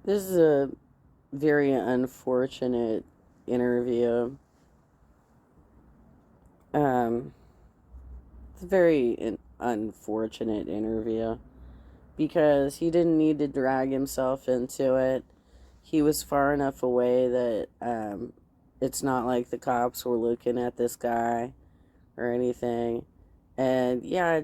This is a very unfortunate interview. Um, it's a very unfortunate interview because he didn't need to drag himself into it. He was far enough away that it's not like the cops were looking at this guy or anything. And yeah,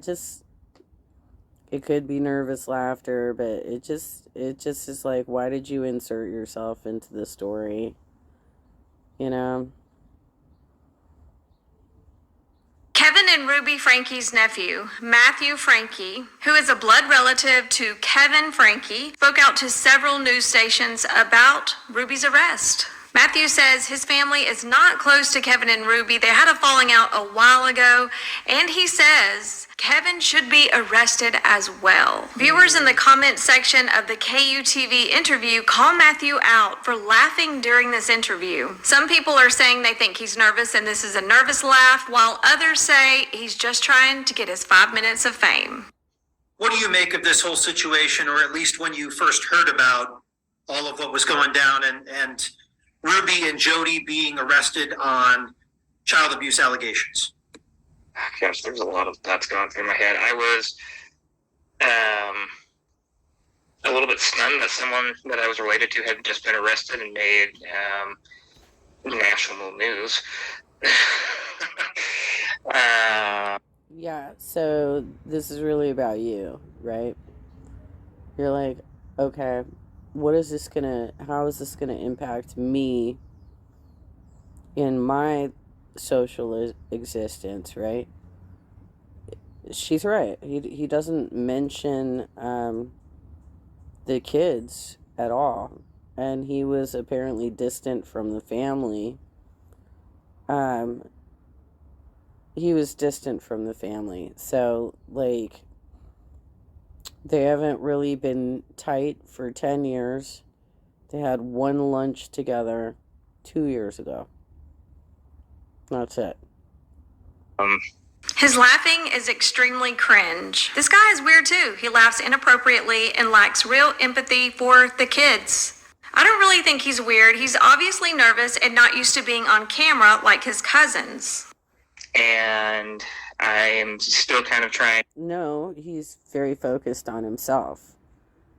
it could be nervous laughter, but it just is like, why did you insert yourself into the story? You know? Kevin and Ruby Franke's nephew, Matthew Franke, who is a blood relative to Kevin Franke, spoke out to several news stations about Ruby's arrest. Matthew says his family is not close to Kevin and Ruby. They had a falling out a while ago, and he says Kevin should be arrested as well. Viewers in the comment section of the KUTV interview call Matthew out for laughing during this interview. Some people are saying they think he's nervous and this is a nervous laugh, while others say he's just trying to get his 5 minutes of fame. What do you make of this whole situation, or at least when you first heard about all of what was going down and Ruby and Jody being arrested on child abuse allegations? Gosh, there's a lot of thoughts going through my head. I was a little bit stunned that someone that I was related to had just been arrested and made national news. Yeah, so this is really about you, right? You're like, okay, how is this gonna impact me in my social existence, right? She's right. He doesn't mention the kids at all, and he was apparently distant from the family. Um, he was distant from the family, so like they haven't really been tight for 10 years. They had one lunch together 2 years ago. That's it. His laughing is extremely cringe. This guy is weird too. He laughs inappropriately and lacks real empathy for the kids. I don't really think he's weird. He's obviously nervous and not used to being on camera like his cousins. And I am still kind of trying. No, he's very focused on himself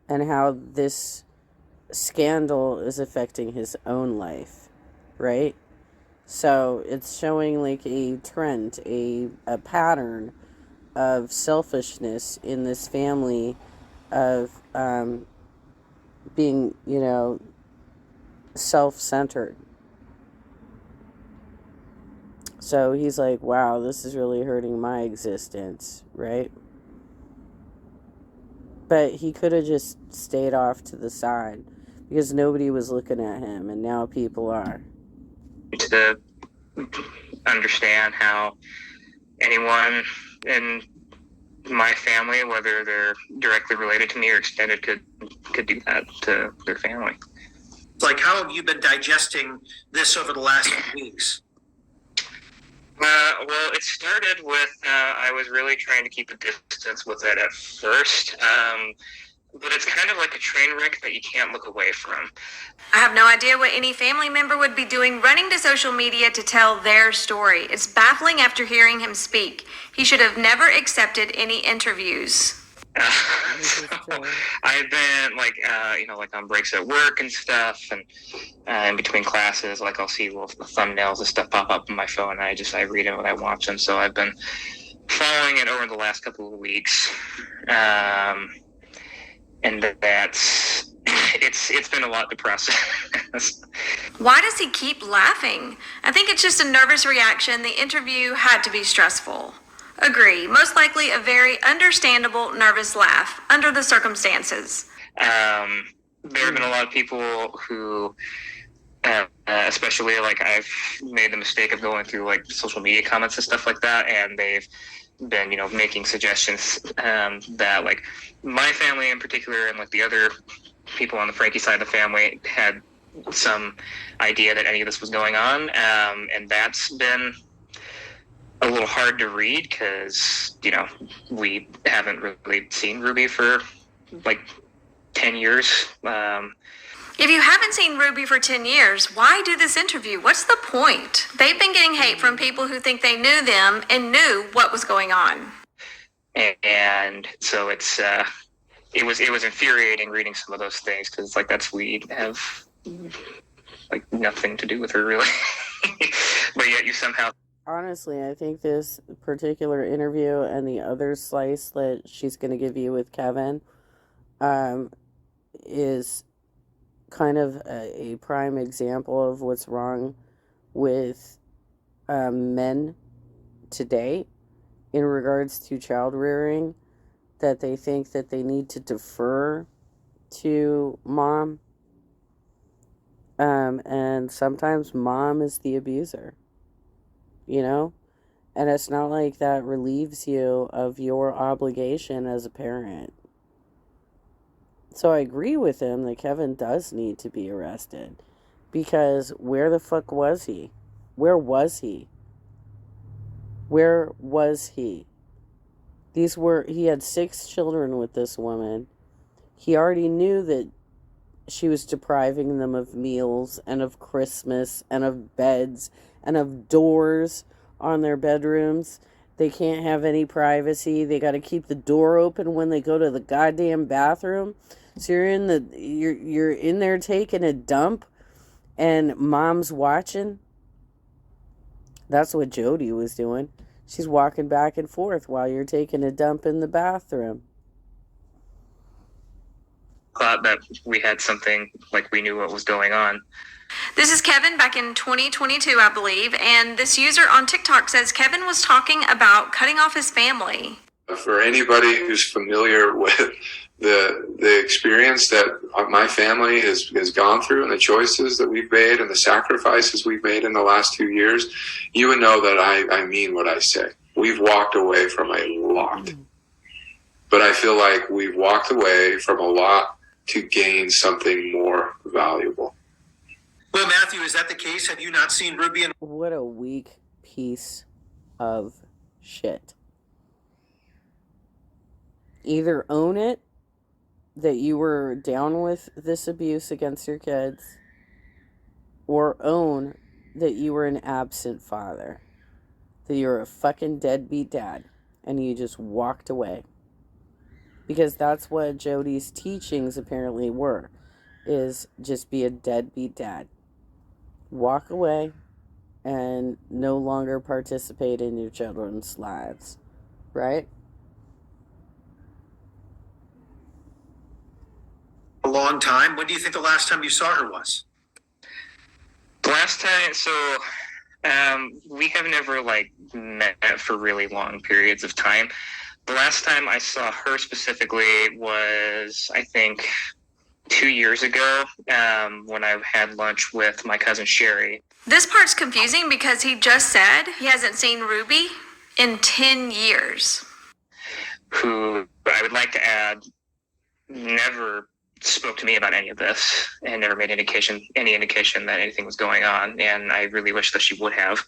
and how this scandal is affecting his own life, right? So it's showing like a trend, a pattern of selfishness in this family of being, self-centered. So he's like, wow, this is really hurting my existence, right? But he could have just stayed off to the side because nobody was looking at him, and now people are. To understand how anyone in my family, whether they're directly related to me or extended, could do that to their family. Like, how have you been digesting this over the last few weeks? Well, it started with I was really trying to keep a distance with it at first, but it's kind of like a train wreck that you can't look away from. I have no idea what any family member would be doing running to social media to tell their story. It's baffling after hearing him speak. He should have never accepted any interviews. So I've been like on breaks at work and stuff, and in between classes, like I'll see little thumbnails and stuff pop up on my phone, and I read them when I watch them. So I've been following it over the last couple of weeks, and that's it's been a lot depressing. Why does he keep laughing? I think it's just a nervous reaction. The interview had to be stressful. Agree. Most likely a very understandable nervous laugh under the circumstances. There have been a lot of people who, especially like I've made the mistake of going through like social media comments and stuff like that, and they've been, making suggestions that like my family in particular and like the other people on the Frankie side of the family had some idea that any of this was going on, and that's been a little hard to read because we haven't really seen Ruby for like 10 years. If you haven't seen Ruby for 10 years, why do this interview? What's the point? They've been getting hate from people who think they knew them and knew what was going on. And so it was infuriating reading some of those things, because like we have like nothing to do with her really. But yet you somehow. Honestly, I think this particular interview and the other slice that she's going to give you with Kevin is kind of a prime example of what's wrong with men today in regards to child rearing, that they think that they need to defer to mom, and sometimes mom is the abuser, you know? And it's not like that relieves you of your obligation as a parent. So I agree with him that Kevin does need to be arrested, because where the fuck was he? Where was he? Where was he? He had 6 children with this woman. He already knew that she was depriving them of meals and of Christmas and of beds and of doors on their bedrooms. They can't have any privacy. They got to keep the door open when they go to the goddamn bathroom. So you're in there taking a dump and mom's watching. That's what Jody was doing. She's walking back and forth while you're taking a dump in the bathroom. Glad that we had something, like we knew what was going on. This is Kevin back in 2022, I believe, and this user on TikTok says Kevin was talking about cutting off his family. For anybody who's familiar with the experience that my family has gone through and the choices that we've made and the sacrifices we've made in the last 2 years, you would know that I mean what I say. We've walked away from a lot. But I feel like we've walked away from a lot to gain something more valuable. Well, Matthew, is that the case? Have you not seen Ruby and... What a weak piece of shit. Either own it, that you were down with this abuse against your kids, or own that you were an absent father, that you're a fucking deadbeat dad, and you just walked away. Because that's what Jody's teachings apparently were, is just be a deadbeat dad. Walk away and no longer participate in your children's lives. Right? A long time. When do you think the last time you saw her was? The last time, so we have never met for really long periods of time. The last time I saw her specifically was, I think, 2 years ago, when I had lunch with my cousin Sherry. This part's confusing because he just said he hasn't seen Ruby in 10 years. Who, I would like to add, never spoke to me about any of this and never made any indication that anything was going on, and I really wish that she would have.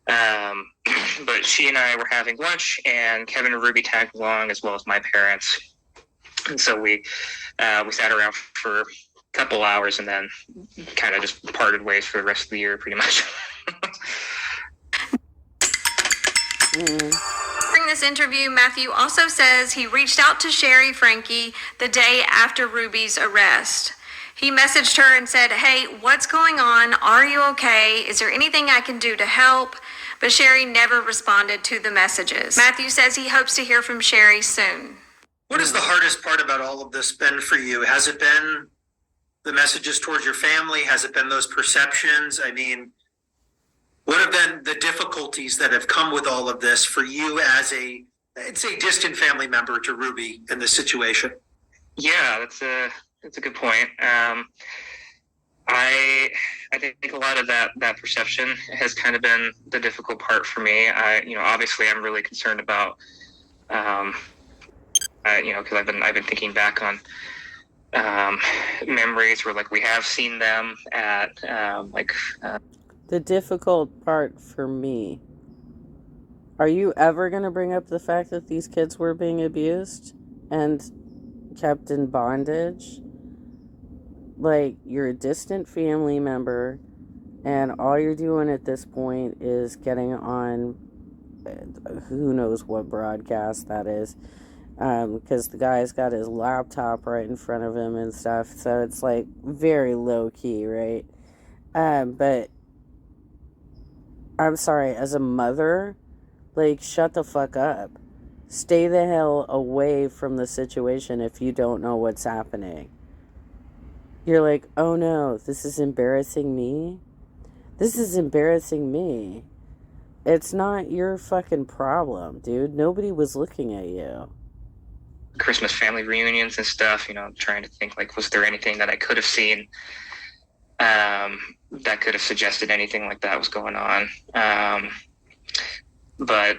But she and I were having lunch, and Kevin and Ruby tagged along, as well as my parents. And so we sat around for a couple hours and then kind of just parted ways for the rest of the year, pretty much. During this interview, Matthew also says he reached out to Sherry Franke the day after Ruby's arrest. He messaged her and said, "Hey, what's going on? Are you okay? Is there anything I can do to help?" But Sherry never responded to the messages. Matthew says he hopes to hear from Sherry soon. What has the hardest part about all of this been for you? Has it been the messages towards your family? Has it been those perceptions? I mean, what have been the difficulties that have come with all of this for you as I'd say, distant family member to Ruby in this situation? Yeah, that's a good point. I think a lot of that perception has kind of been the difficult part for me. Obviously I'm really concerned about, because I've been thinking back on memories where we have seen them at The difficult part for me. Are you ever going to bring up the fact that these kids were being abused and kept in bondage. Like, you're a distant family member, and all you're doing at this point is getting on who knows what broadcast that is, because the guy's got his laptop right in front of him and stuff, so it's like very low key, right? But I'm sorry, as a mother, like, shut the fuck up. Stay the hell away from the situation if you don't know what's happening. You're like, oh no, this is embarrassing me? This is embarrassing me. It's not your fucking problem, dude. Nobody was looking at you. Christmas family reunions and stuff, trying to think, like, was there anything that I could have seen that could have suggested anything like that was going on? But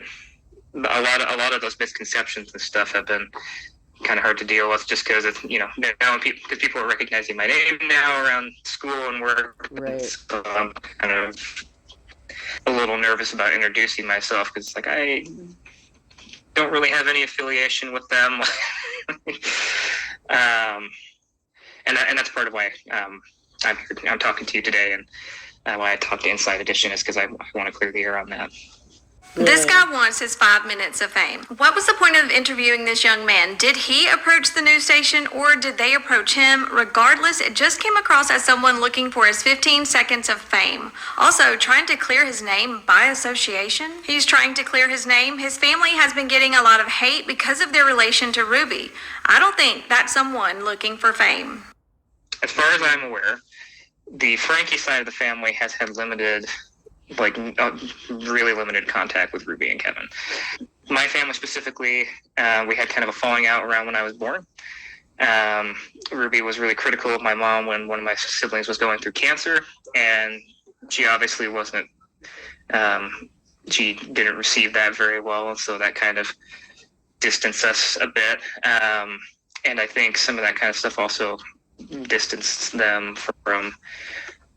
a lot of those misconceptions and stuff have been kind of hard to deal with, just because it's now because people are recognizing my name now around school and work. Right. So I'm kind of a little nervous about introducing myself, because like I don't really have any affiliation with them. And that's part of why I'm talking to you today, and why I talked to Inside Edition is because I want to clear the air on that. This guy wants his 5 minutes of fame. What was the point of interviewing this young man? Did he approach the news station, or did they approach him? Regardless, it just came across as someone looking for his 15 seconds of fame. Also, trying to clear his name by association. He's trying to clear his name. His family has been getting a lot of hate because of their relation to Ruby. I don't think that's someone looking for fame. As far as I'm aware, the Franke side of the family has had really limited contact with Ruby and Kevin. My family specifically, we had kind of a falling out around when I was born. Ruby was really critical of my mom when one of my siblings was going through cancer, and she obviously wasn't, she didn't receive that very well, and so that kind of distanced us a bit. And I think some of that kind of stuff also distanced them from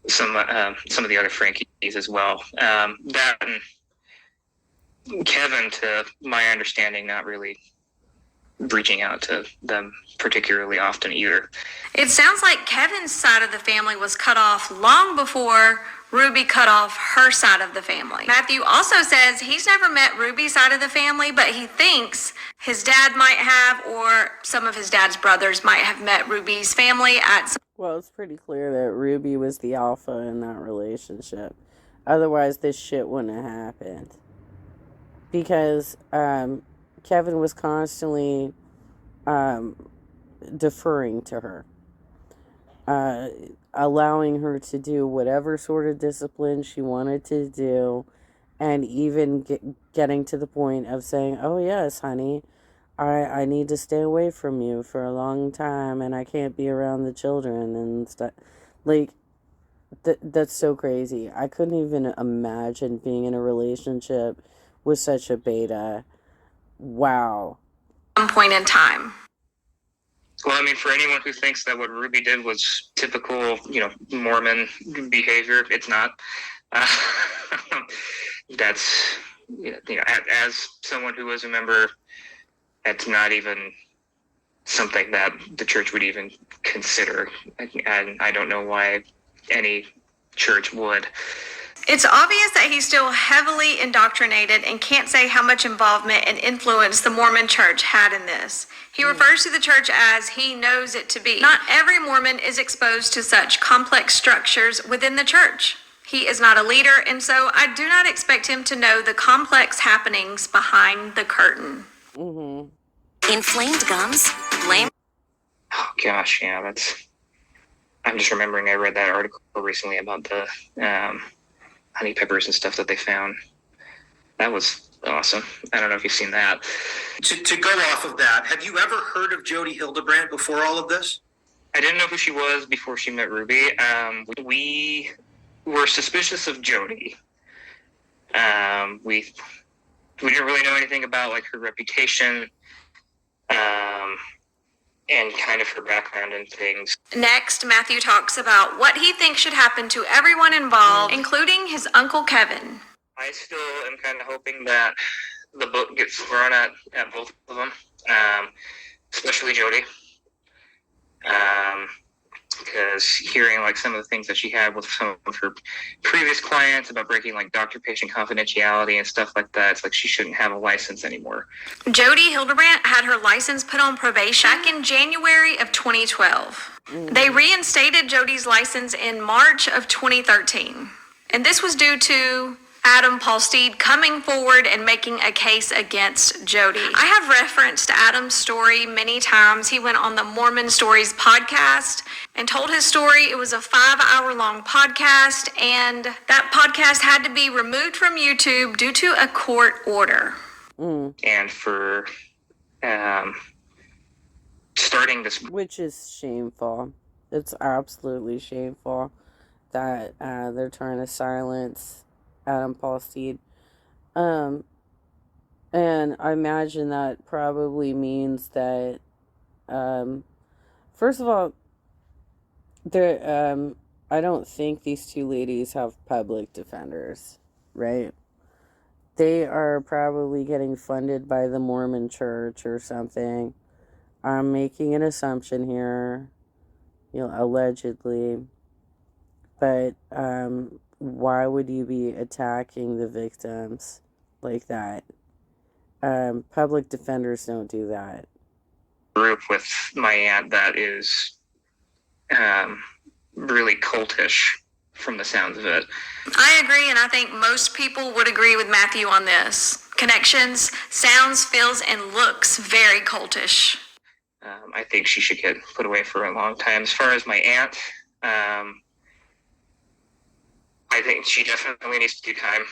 some of the other Frankies as well. That and Kevin, to my understanding, not really reaching out to them particularly often either. It sounds like Kevin's side of the family was cut off long before Ruby cut off her side of the family. Matthew also says he's never met Ruby's side of the family, but he thinks his dad might have, or some of his dad's brothers might have met Ruby's family at some. Well, it's pretty clear that Ruby was the alpha in that relationship. Otherwise, this shit wouldn't have happened. Because Kevin was constantly deferring to her. Allowing her to do whatever sort of discipline she wanted to do. And even getting to the point of saying, oh yes, honey, I need to stay away from you for a long time, and I can't be around the children and stuff. Like, that's so crazy. I couldn't even imagine being in a relationship with such a beta. Wow. Some point in time. Well, I mean, for anyone who thinks that what Ruby did was typical, Mormon behavior, it's not. That's, as someone who was a member, that's not even something that the church would even consider. And I don't know why any church would. It's obvious that he's still heavily indoctrinated and can't say how much involvement and influence the Mormon church had in this. He refers to the church as he knows it to be. Not every Mormon is exposed to such complex structures within the church. He is not a leader, and so I do not expect him to know the complex happenings behind the curtain. Mm-hmm. Inflamed gums? Blame? Oh, gosh, yeah, that's... I'm just remembering I read that article recently about the honey peppers and stuff that they found. That was awesome. I don't know if you've seen that. To go off of that, have you ever heard of Jody Hildebrandt before all of this? I didn't know who she was before she met Ruby. We were suspicious of Jody. We didn't really know anything about her reputation, and kind of her background and things. Next, Matthew talks about what he thinks should happen to everyone involved, including his Uncle Kevin. I still am kind of hoping that the book gets thrown at both of them, especially Jody. Because hearing like some of the things that she had with some of her previous clients about breaking like doctor-patient confidentiality and stuff like that, it's like she shouldn't have a license anymore. Jody Hildebrandt had her license put on probation back in January of 2012. They reinstated Jody's license in March of 2013. And this was due to Adam Paulsteed coming forward and making a case against Jody. I have referenced Adam's story many times. He went on the Mormon Stories podcast and told his story. It was a 5-hour-long podcast, and that podcast had to be removed from YouTube due to a court order. And for starting this, which is shameful. It's absolutely shameful that they're trying to silence Adam Paulsteed. And I imagine that probably means that, first of all, I don't think these two ladies have public defenders, right? They are probably getting funded by the Mormon Church or something. I'm making an assumption here, allegedly. But why would you be attacking the victims like that? Public defenders don't do that. Group with my aunt that is really cultish from the sounds of it. I agree, and I think most people would agree with Matthew on this. Connections, sounds, feels, and looks very cultish. I think she should get put away for a long time. As far as my aunt, I think she definitely needs to do time.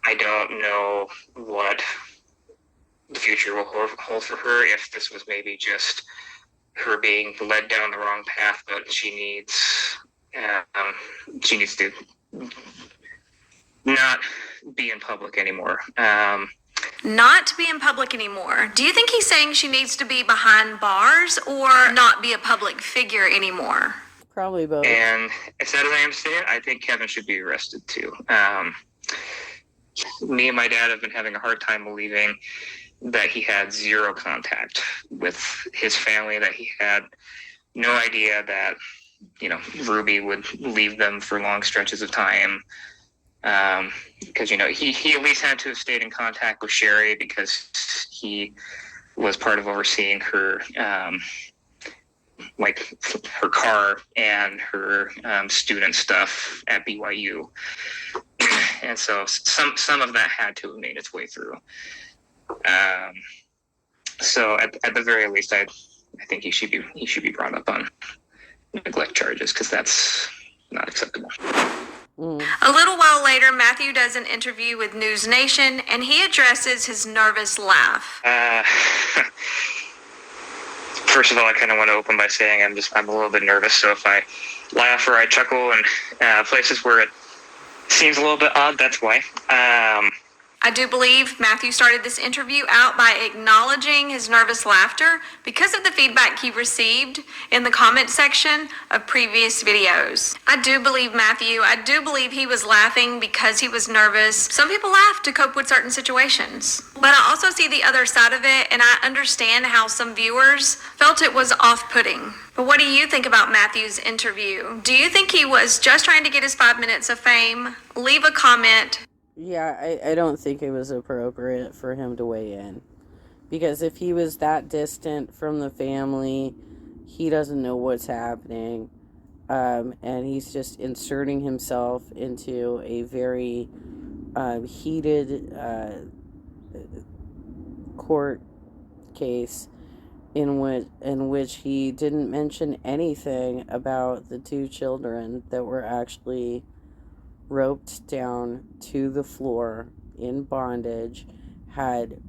I don't know what the future will hold for her, if this was maybe just her being led down the wrong path, but she needs to not be in public anymore. Not to be in public anymore. Do you think he's saying she needs to be behind bars or not be a public figure anymore? Probably both. And as sad as I am to say it, I think Kevin should be arrested too. Me and my dad have been having a hard time believing that he had zero contact with his family, that he had no idea that, Ruby would leave them for long stretches of time. Because, he at least had to have stayed in contact with Sherry because he was part of overseeing her, her car and her student stuff at BYU. And so some of that had to have made its way through. So at the very least, I think he should be brought up on neglect charges, because that's not acceptable. A little while later, Matthew does an interview with News Nation, and he addresses his nervous laugh. First of all, I kind of want to open by saying I'm a little bit nervous. So if I laugh or I chuckle in places where it seems a little bit odd, that's why. I do believe Matthew started this interview out by acknowledging his nervous laughter because of the feedback he received in the comment section of previous videos. I do believe Matthew. I do believe he was laughing because he was nervous. Some people laugh to cope with certain situations. But I also see the other side of it, and I understand how some viewers felt it was off-putting. But what do you think about Matthew's interview? Do you think he was just trying to get his 5 minutes of fame? Leave a comment. Yeah, I don't think it was appropriate for him to weigh in. Because if he was that distant from the family, he doesn't know what's happening. And he's just inserting himself into a very heated court case in which he didn't mention anything about the two children that were actually roped down to the floor in bondage, had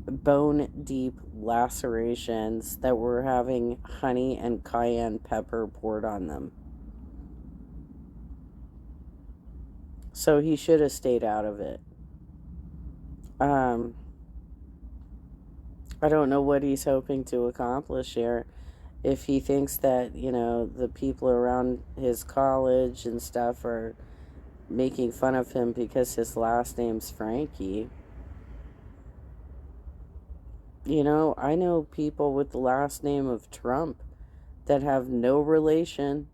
bone-deep lacerations that were having honey and cayenne pepper poured on them. So he should have stayed out of it. I don't know what he's hoping to accomplish here. If he thinks that, the people around his college and stuff are making fun of him because his last name's Franke. You know, I know people with the last name of Trump that have no relation,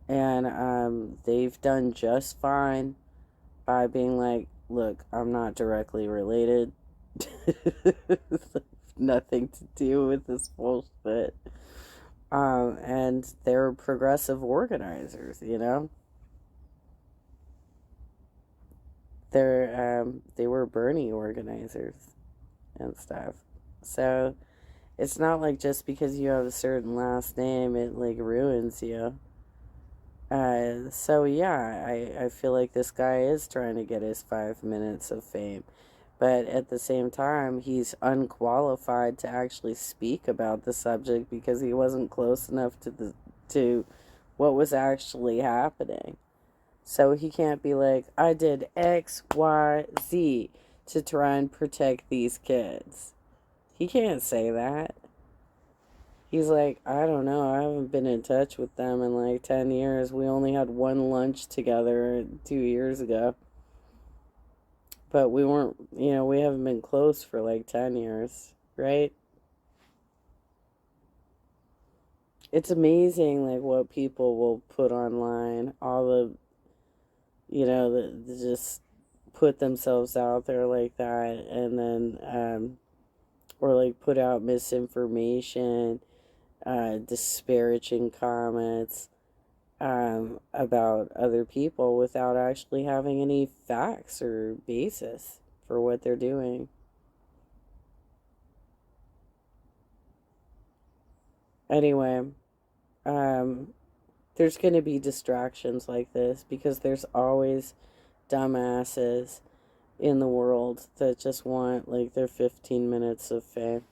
and they've done just fine by being like, look, I'm not directly related. Nothing to do with this bullshit. And they're progressive organizers, you know? They were Bernie organizers and stuff. So it's not like just because you have a certain last name, it like ruins you. So yeah, I feel like this guy is trying to get his 5 minutes of fame. But at the same time, he's unqualified to actually speak about the subject because he wasn't close enough to what was actually happening. So he can't be like, I did X, Y, Z to try and protect these kids. He can't say that. He's like, I don't know. I haven't been in touch with them in like 10 years. We only had one lunch together 2 years ago. But we weren't, we haven't been close for like 10 years, right? It's amazing, like, what people will put online. All the, just put themselves out there like that. And then, or like put out misinformation, disparaging comments about other people without actually having any facts or basis for what they're doing. Anyway, um, there's going to be distractions like this because there's always dumbasses in the world that just want like their 15 minutes of fame.